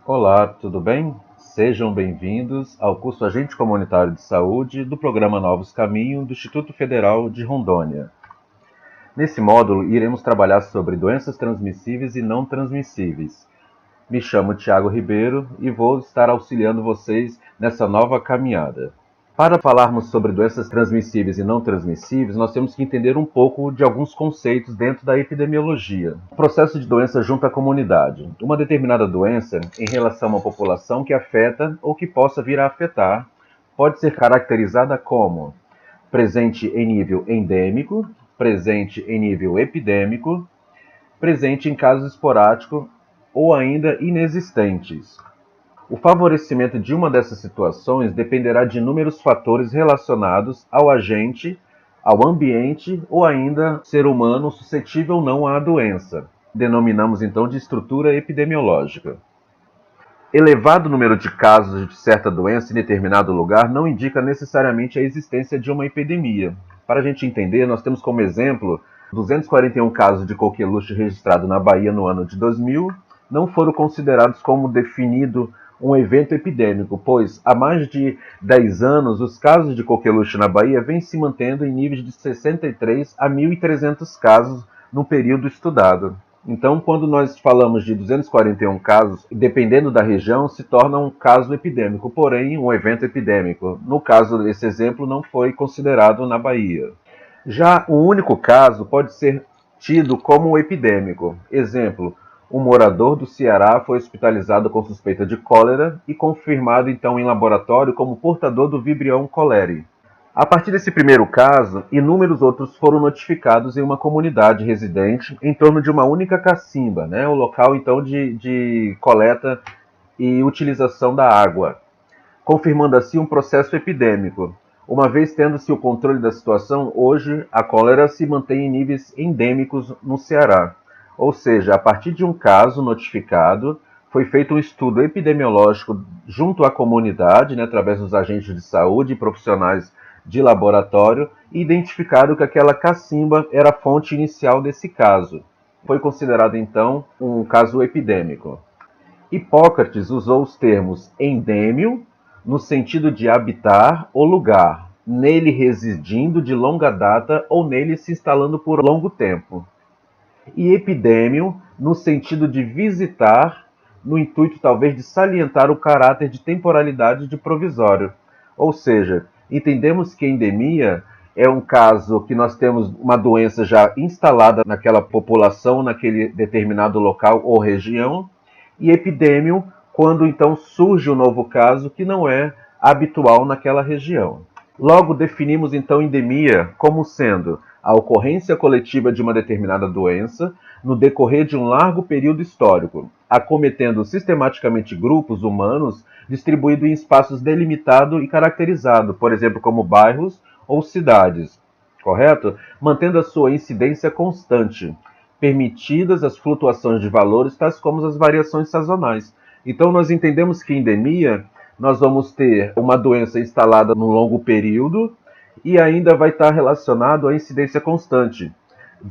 Olá, tudo bem? Sejam bem-vindos ao curso Agente Comunitário de Saúde do programa Novos Caminhos do Instituto Federal de Rondônia. Nesse módulo, iremos trabalhar sobre doenças transmissíveis e não transmissíveis. Me chamo Tiago Ribeiro e vou estar auxiliando vocês nessa nova caminhada. Para falarmos sobre doenças transmissíveis e não transmissíveis, nós temos que entender um pouco de alguns conceitos dentro da epidemiologia. O processo de doença junto à comunidade. Uma determinada doença, em relação a uma população que afeta ou que possa vir a afetar, pode ser caracterizada como presente em nível endêmico, presente em nível epidêmico, presente em casos esporádicos ou ainda inexistentes. O favorecimento de uma dessas situações dependerá de inúmeros fatores relacionados ao agente, ao ambiente ou ainda ser humano suscetível ou não à doença. Denominamos então de estrutura epidemiológica. Elevado número de casos de certa doença em determinado lugar não indica necessariamente a existência de uma epidemia. Para a gente entender, nós temos como exemplo 241 casos de coqueluche registrados na Bahia no ano de 2000, não foram considerados como definido um evento epidêmico, pois há mais de 10 anos os casos de coqueluche na Bahia vêm se mantendo em níveis de 63 a 1.300 casos no período estudado. Então, quando nós falamos de 241 casos, dependendo da região, se torna um caso epidêmico, porém um evento epidêmico. No caso desse exemplo, não foi considerado na Bahia. Já um único caso pode ser tido como epidêmico. Exemplo, um morador do Ceará foi hospitalizado com suspeita de cólera e confirmado então em laboratório como portador do Vibrio cholerae. A partir desse primeiro caso, inúmeros outros foram notificados em uma comunidade residente em torno de uma única cacimba, o local então de coleta e utilização da água, confirmando assim um processo epidêmico. Uma vez tendo-se o controle da situação, hoje a cólera se mantém em níveis endêmicos no Ceará. Ou seja, a partir de um caso notificado, foi feito um estudo epidemiológico junto à comunidade, através dos agentes de saúde e profissionais de laboratório, e identificado que aquela cacimba era a fonte inicial desse caso. Foi considerado, então, um caso epidêmico. Hipócrates usou os termos endêmio, no sentido de habitar ou lugar, nele residindo de longa data ou nele se instalando por longo tempo, e epidêmio, no sentido de visitar, no intuito talvez de salientar o caráter de temporalidade de provisório. Ou seja, entendemos que endemia é um caso que nós temos uma doença já instalada naquela população, naquele determinado local ou região, e epidêmio, quando então surge um novo caso que não é habitual naquela região. Logo, definimos então endemia como sendo a ocorrência coletiva de uma determinada doença no decorrer de um largo período histórico, acometendo sistematicamente grupos humanos distribuídos em espaços delimitados e caracterizados, por exemplo, como bairros ou cidades, correto? Mantendo a sua incidência constante, permitidas as flutuações de valores, tais como as variações sazonais. Então, nós entendemos que endemia nós vamos ter uma doença instalada num longo período e ainda vai estar relacionado à incidência constante,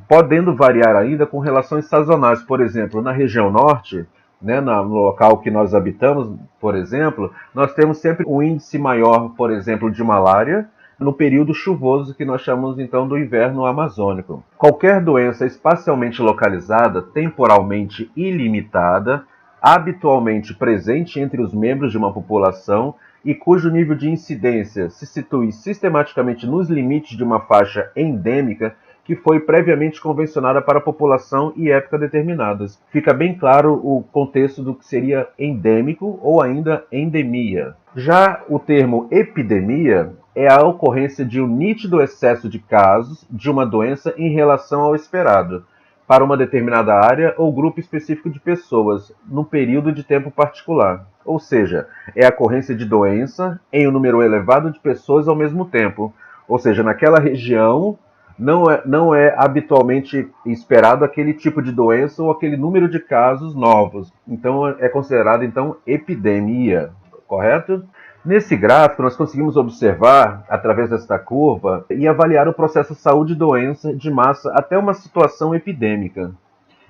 podendo variar ainda com relações sazonais. Por exemplo, na região norte, no local que nós habitamos, por exemplo, nós temos sempre um índice maior, por exemplo, de malária no período chuvoso que nós chamamos então do inverno amazônico. Qualquer doença espacialmente localizada, temporalmente ilimitada, habitualmente presente entre os membros de uma população e cujo nível de incidência se situe sistematicamente nos limites de uma faixa endêmica que foi previamente convencionada para a população e época determinadas. Fica bem claro o contexto do que seria endêmico ou ainda endemia. Já o termo epidemia é a ocorrência de um nítido excesso de casos de uma doença em relação ao esperado, para uma determinada área ou grupo específico de pessoas, num período de tempo particular. Ou seja, é a ocorrência de doença em um número elevado de pessoas ao mesmo tempo. Ou seja, naquela região não é habitualmente esperado aquele tipo de doença ou aquele número de casos novos. Então é considerado então epidemia, correto? Nesse gráfico, nós conseguimos observar, através desta curva, e avaliar o processo saúde e doença de massa até uma situação epidêmica.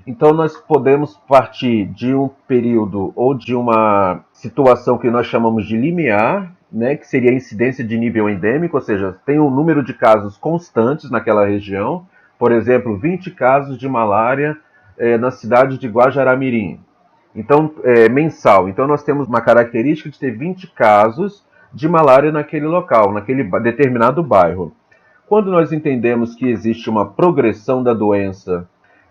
Então nós podemos partir de um período ou de uma situação que nós chamamos de limiar, né, que seria a incidência de nível endêmico, ou seja, tem um número de casos constantes naquela região, por exemplo, 20 casos de malária na cidade de Guajará-Mirim. Então, mensal. Então nós temos uma característica de ter 20 casos de malária naquele local, naquele determinado bairro. Quando nós entendemos que existe uma progressão da doença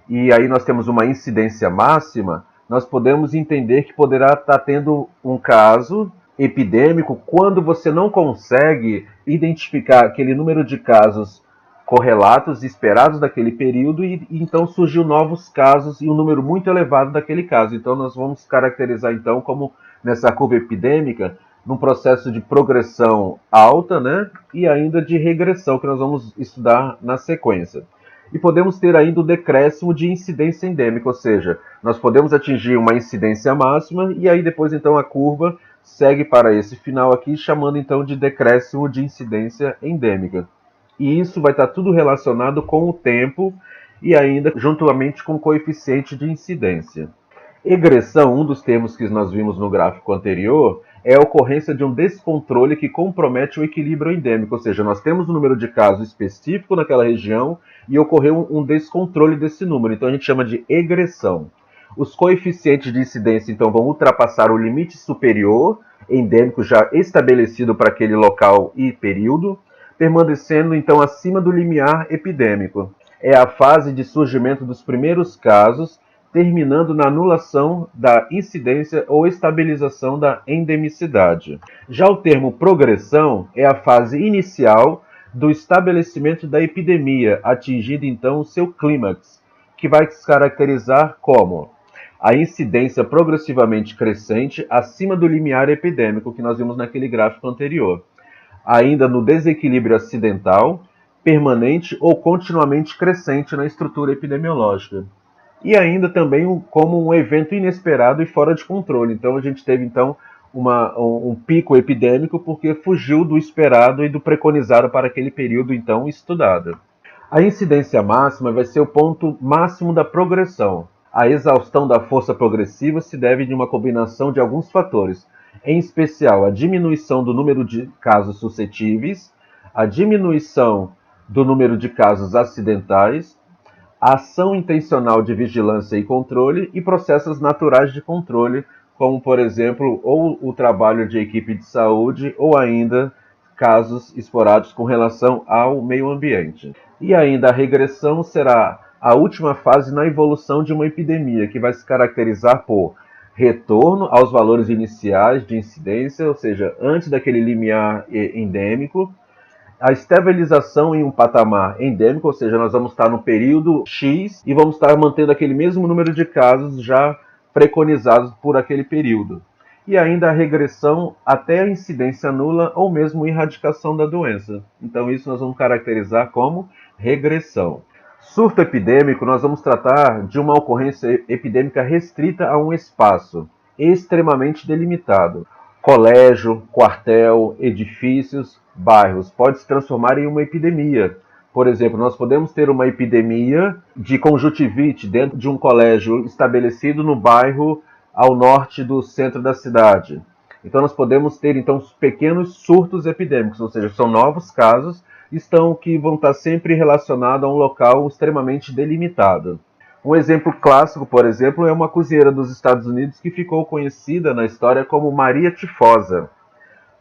e aí nós temos uma incidência máxima, nós podemos entender que poderá estar tendo um caso epidêmico quando você não consegue identificar aquele número de casos correlatos esperados daquele período e então surgiu novos casos e um número muito elevado daquele caso. Então nós vamos caracterizar então como nessa curva epidêmica num processo de progressão alta, né, e ainda de regressão que nós vamos estudar na sequência. E podemos ter ainda o decréscimo de incidência endêmica, ou seja, nós podemos atingir uma incidência máxima e aí depois então a curva segue para esse final aqui, chamando então de decréscimo de incidência endêmica. E isso vai estar tudo relacionado com o tempo e ainda juntamente com o coeficiente de incidência. Egressão, um dos termos que nós vimos no gráfico anterior, é a ocorrência de um descontrole que compromete o equilíbrio endêmico, ou seja, nós temos um número de casos específico naquela região e ocorreu um descontrole desse número, então a gente chama de egressão. Os coeficientes de incidência, então, vão ultrapassar o limite superior endêmico já estabelecido para aquele local e período, permanecendo, então, acima do limiar epidêmico. É a fase de surgimento dos primeiros casos, terminando na anulação da incidência ou estabilização da endemicidade. Já o termo progressão é a fase inicial do estabelecimento da epidemia, atingindo então o seu clímax, que vai se caracterizar como a incidência progressivamente crescente acima do limiar epidêmico que nós vimos naquele gráfico anterior, ainda no desequilíbrio acidental, permanente ou continuamente crescente na estrutura epidemiológica. E ainda também como um evento inesperado e fora de controle. Então a gente teve então um pico epidêmico porque fugiu do esperado e do preconizado para aquele período então estudado. A incidência máxima vai ser o ponto máximo da progressão. A exaustão da força progressiva se deve de uma combinação de alguns fatores, em especial a diminuição do número de casos suscetíveis, a diminuição do número de casos acidentais, a ação intencional de vigilância e controle e processos naturais de controle, como, por exemplo, ou o trabalho de equipe de saúde ou ainda casos esporádicos com relação ao meio ambiente. E ainda a regressão será a última fase na evolução de uma epidemia, que vai se caracterizar por retorno aos valores iniciais de incidência, ou seja, antes daquele limiar endêmico, a estabilização em um patamar endêmico, ou seja, nós vamos estar no período X e vamos estar mantendo aquele mesmo número de casos já preconizados por aquele período. E ainda a regressão até a incidência nula ou mesmo erradicação da doença. Então isso nós vamos caracterizar como regressão. Surto epidêmico, nós vamos tratar de uma ocorrência epidêmica restrita a um espaço extremamente delimitado. Colégio, quartel, edifícios, bairros, pode se transformar em uma epidemia. Por exemplo, nós podemos ter uma epidemia de conjuntivite dentro de um colégio estabelecido no bairro ao norte do centro da cidade. Então nós podemos ter então pequenos surtos epidêmicos, ou seja, são novos casos que vão estar sempre relacionados a um local extremamente delimitado. Um exemplo clássico, por exemplo, é uma cozinheira dos Estados Unidos que ficou conhecida na história como Maria Tifosa,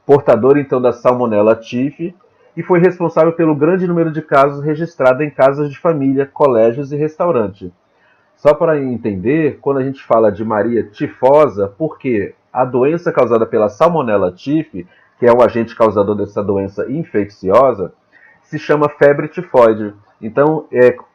portadora então da Salmonella Typhi, e foi responsável pelo grande número de casos registrados em casas de família, colégios e restaurantes. Só para entender, quando a gente fala de Maria Tifosa, porque a doença causada pela Salmonella Typhi, que é o agente causador dessa doença infecciosa, se chama febre tifoide. Então,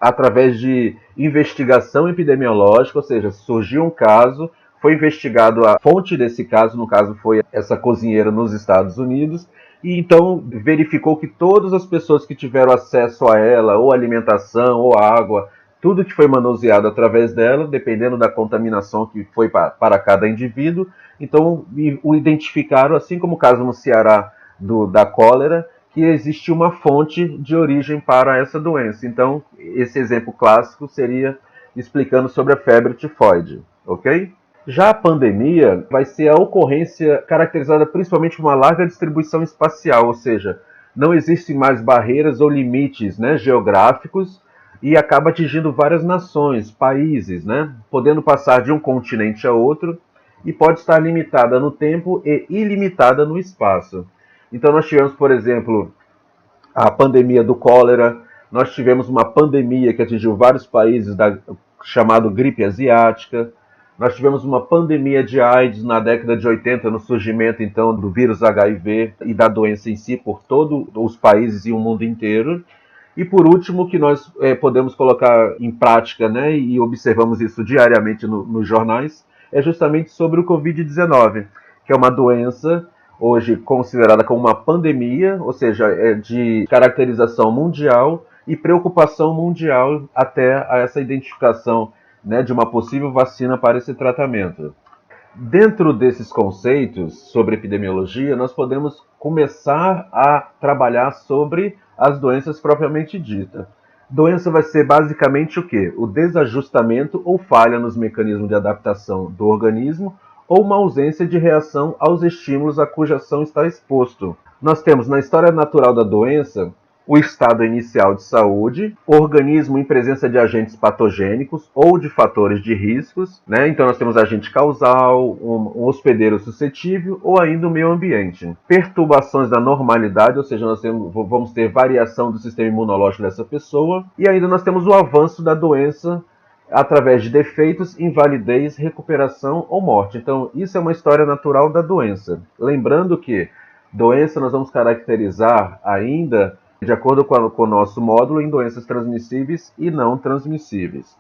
através de investigação epidemiológica, ou seja, surgiu um caso, foi investigado a fonte desse caso, no caso foi essa cozinheira nos Estados Unidos, e então verificou que todas as pessoas que tiveram acesso a ela, ou alimentação, ou água, tudo que foi manuseado através dela, dependendo da contaminação que foi para cada indivíduo, então o identificaram, assim como o caso no Ceará da cólera, que existe uma fonte de origem para essa doença. Então, esse exemplo clássico seria explicando sobre a febre tifoide, ok? Já a pandemia vai ser a ocorrência caracterizada principalmente por uma larga distribuição espacial, ou seja, não existem mais barreiras ou limites, né, geográficos, e acaba atingindo várias nações, países, né, podendo passar de um continente a outro, e pode estar limitada no tempo e ilimitada no espaço. Então nós tivemos, por exemplo, a pandemia do cólera, nós tivemos uma pandemia que atingiu vários países, chamado gripe asiática, nós tivemos uma pandemia de AIDS na década de 80, no surgimento então do vírus HIV e da doença em si por todos os países e o mundo inteiro. E por último, que nós podemos colocar em prática, né, e observamos isso diariamente nos jornais, é justamente sobre o Covid-19, que é uma doença hoje considerada como uma pandemia, ou seja, é de caracterização mundial e preocupação mundial até a essa identificação, né, de uma possível vacina para esse tratamento. Dentro desses conceitos sobre epidemiologia, nós podemos começar a trabalhar sobre as doenças propriamente ditas. Doença vai ser basicamente o quê? O desajustamento ou falha nos mecanismos de adaptação do organismo ou uma ausência de reação aos estímulos a cuja ação está exposto. Nós temos na história natural da doença o estado inicial de saúde, o organismo em presença de agentes patogênicos ou de fatores de riscos, né? Então nós temos agente causal, um hospedeiro suscetível ou ainda o meio ambiente. Perturbações da normalidade, ou seja, nós vamos ter variação do sistema imunológico dessa pessoa, e ainda nós temos o avanço da doença através de defeitos, invalidez, recuperação ou morte. Então isso é uma história natural da doença. Lembrando que doença nós vamos caracterizar ainda de acordo com o nosso módulo, em doenças transmissíveis e não transmissíveis.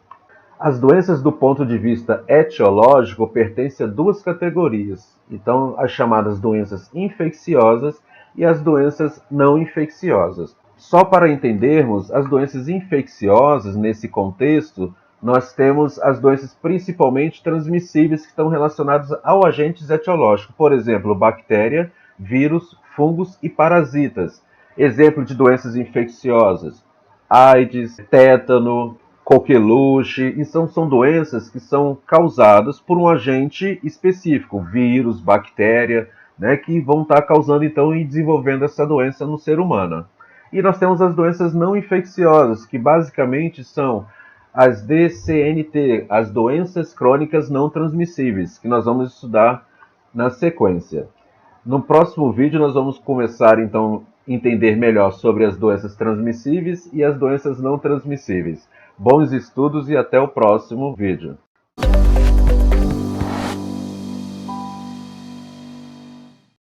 As doenças do ponto de vista etiológico pertencem a duas categorias. Então, as chamadas doenças infecciosas e as doenças não infecciosas. Só para entendermos, as doenças infecciosas, nesse contexto, nós temos as doenças principalmente transmissíveis que estão relacionadas ao agentes etiológicos. Por exemplo, bactéria, vírus, fungos e parasitas. Exemplo de doenças infecciosas: AIDS, tétano, coqueluche. E são doenças que são causadas por um agente específico, vírus, bactéria, né, que vão estar causando então e desenvolvendo essa doença no ser humano. E nós temos as doenças não infecciosas, que basicamente são as DCNT, as doenças crônicas não transmissíveis, que nós vamos estudar na sequência. No próximo vídeo nós vamos começar então a entender melhor sobre as doenças transmissíveis e as doenças não transmissíveis. Bons estudos e até o próximo vídeo.